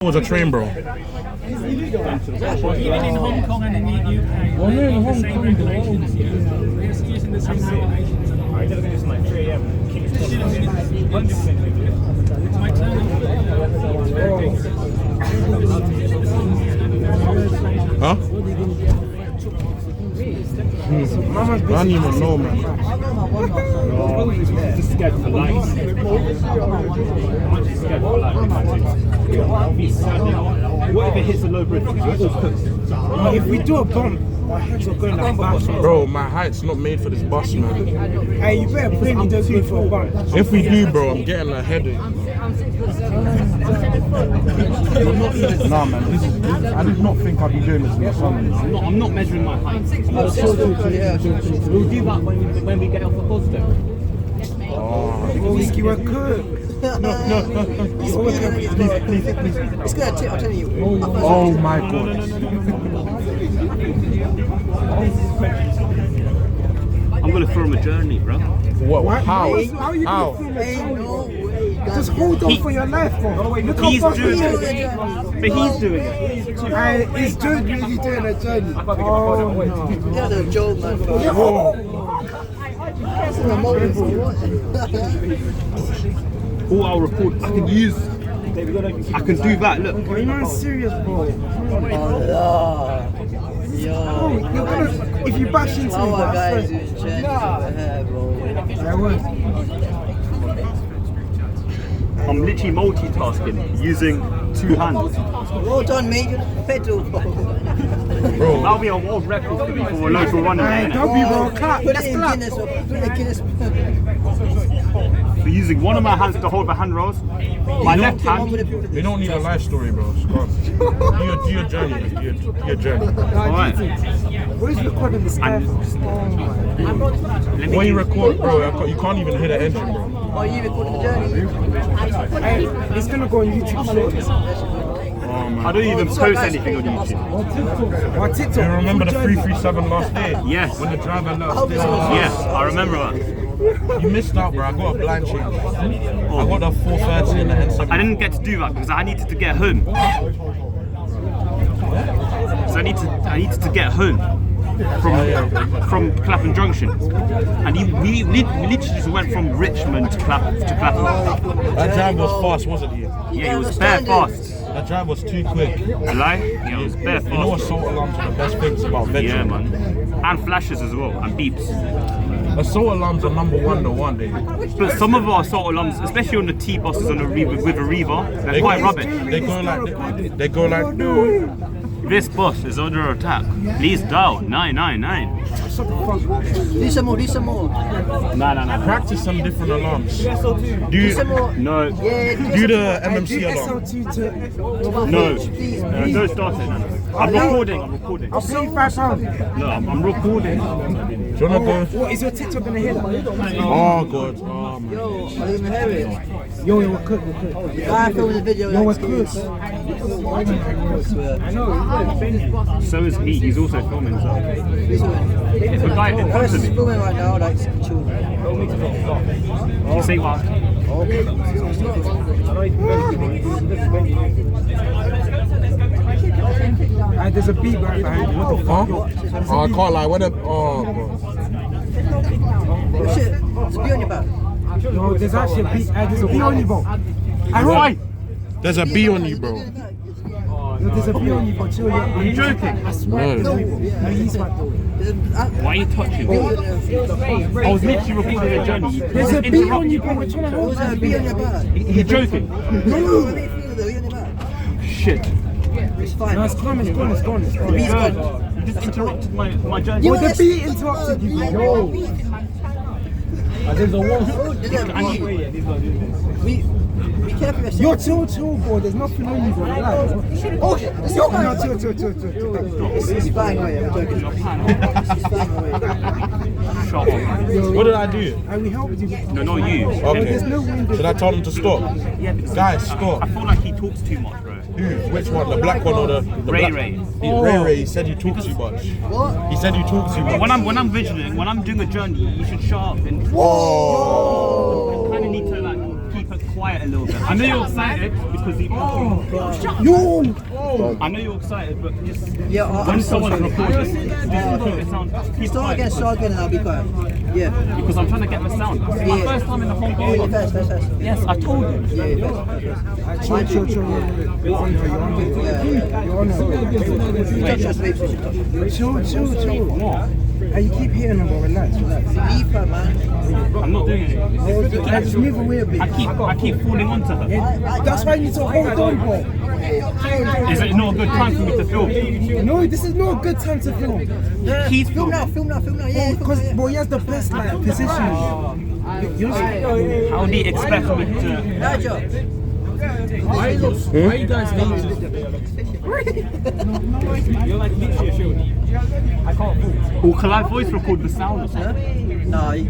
was a train, bro. Even in Hong Kong and in the UK, they're using the same regulations. They're using the same regulations. Alright, they're looking at like 3 AM. It's my turn. Huh? I don't even know, man. No, just scared for life. I'm just scared for life. What if it hits a low bridge? If we do a bump, our heads are going like bats. Bro, my height's not made for this bus, man. Hey, you better pray me don't go for a bump. If we do, bro, I'm getting a headache. Nah, man, I did not think I'd be doing this in the sun. I'm not measuring my height. We'll do that when we get off the bus though. Whiskey were good. No. It's gonna tip, I'm telling you. Oh my god. I'm gonna throw him a journey, bro. What? How? How you How? gonna Ain't no way. just hold on for your life, bro. Look how He's fast doing he it. is. But he's doing it. He's doing really doing a journey. Oh no. That's a joke, man. That's an emotion for what? Oh, I'll record. I can use. I can do that. Look. Are you not serious, bro? Oh, yo. Oh, you're gonna, if you bash into me, How bro, are I guys swear. doing challenges, bro? I would. I'm literally multitasking using 2 hands. Well done, mate. You're the pedal, bro. Bro, That'll be a world record for me for a local runner. Hey, innit? W, bro, clap. Put Let's it in clap. Guinness, bro. Put it in Guinness. So using one of my hands to hold the handrails, my left hand. we don't need a life story, bro. Scott. Do your journey. Do your journey. Alright. What is recording this guy? And- Oh my. When you record, bro, you can't even hear the engine, bro. Are you recording the journey? Hey, it's gonna go on YouTube shortly. I don't even post anything on YouTube. Or TikTok. Do you remember the 337 last day? Yes. When the driver let us Yes, I remember that. You missed out, bro. I got a blind change. I got the 430 and the N7. I didn't get to do that because I needed to get home. So I needed to get home from Clapham Junction, and we literally just went from Richmond to Clapham. That drive was fast, wasn't he? Yeah, it was bare fast. That drive was too quick. A lie? Yeah, it was bare fast. You know assault alarms are the best things about venture. Yeah, man. And flashes as well, and beeps. Assault alarms are number one, they. But some of our assault alarms, especially on the T buses on the with a Reaver, they're quite rubbish. They go like, no. This bus is under attack. Please dial 999. Do some more. No. Practice some different alarms. Do some more. No. Yeah, Do the MMC alarm. SL2 to. No. Please. Don't start it. I'm recording. I'll pay you £5. No, I'm recording. Do you wanna go? What is your TikTok gonna hit? Oh god. Oh man. Yo, I didn't hear it. Yo, we're good. I filmed the video. Yo, like, we're good. So is he. He's also filming. So. If a guy did come Chris to is me, filming right now, like, chill. you say what? There's a beat right behind you. What the fuck? Oh, I can't lie. What a oh god. Oh shit, it's a bee on your back. Yo, there's actually a beat. There's a bee on you, bro. Why? There's a bee on you, bro. Yo, there's a bee on you, bro. Chill. Are you joking? I swear. No. No, he's like. Why are you touching me? I was literally recording a journey. There's a bee on you, bro. We're trying to hold There's a that bee on your back. You're joking? No, there's a bee on your back. Shit. It's fine. No, it's gone. The bee's gone. You just interrupted my journey. Yo, the bee interrupted you, bro. There's a wall. Be careful yourself. You're chill, bro. There's nothing on you, bro. Relax. Oh shit, it's your No, man. chill. It's flying away, I'm joking. It's flying away. Shut up. What did I do? And we helped you. No, not you. Okay. There's no wind. Should I tell them to stop? Yeah, because Guys, I stop. feel like he talks too much, bro. Who? Which one? The black one or the Ray black? Ray. Ray. He said you talk too much. What? He said you talk too much. When I'm vigilant, when I'm doing a journey, you should shut up and Whoa. kind of need to like keep a quiet quiet a little bit. I know you're excited because he. Yo! I know you're excited, but just Yeah, when someone's recording, just keep it sound. Keep start quiet. again, and I'll be quiet. Yeah. Because I'm trying to get the sound. It's my Yeah. first time in the whole Oh, yeah, game. first. Yes, I told you. Yeah, first. Chill. You're on her. You're on her. Just wait for you. Chill. What? Hey, you keep hitting her, bro. Relax. Leave her, man. I'm not doing it. Hey, just move away a bit. I keep falling onto her. That's why you need to hold on, bro. Is it not a good time for me to film? No, this is not a good time to film. He's Film now. Yeah, Because, bro, he has the best, like, position. How do you expect me to? Nigel. Why you guys making You're like literally a show. I can't move. Or can I voice record the sound or something? No, you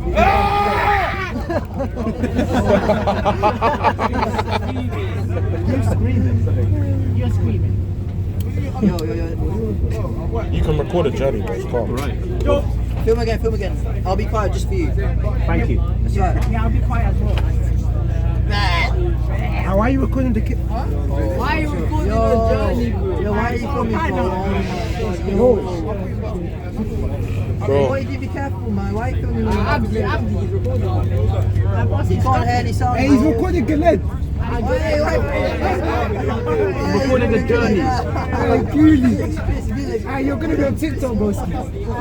You're screaming. Yo. You can record a journey, but it's calm. Right. Film again. I'll be quiet just for you. Thank you. That's right. Yeah, I'll be quiet as well. Why are you recording the kid? Why are you recording the journey? Yo, why are you filming for? Bro. Boy, you be careful, man. Why are you filming? Abdi is recording. He can't hear any sound. Hey, he's recording Galed. Wait. Recording the journey. Hey, Cooley. Hey, you're gonna be on TikTok, broski.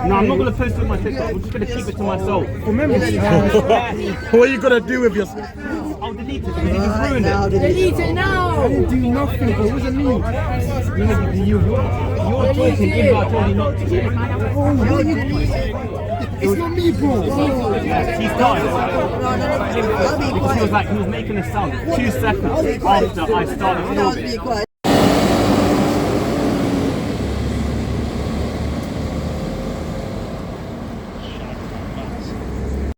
No, I'm not gonna post it on my TikTok. I'm just gonna keep it to myself. Remember? What are you gonna do with your? I'll delete it because you just ruined it. Delete it now. I didn't do nothing, bro. What does it mean? You're talking even though I told you not to. It's not me, bro. He started. No. I'll be Because he quiet. was making a sound 2 seconds after I started I'll filming. be quiet.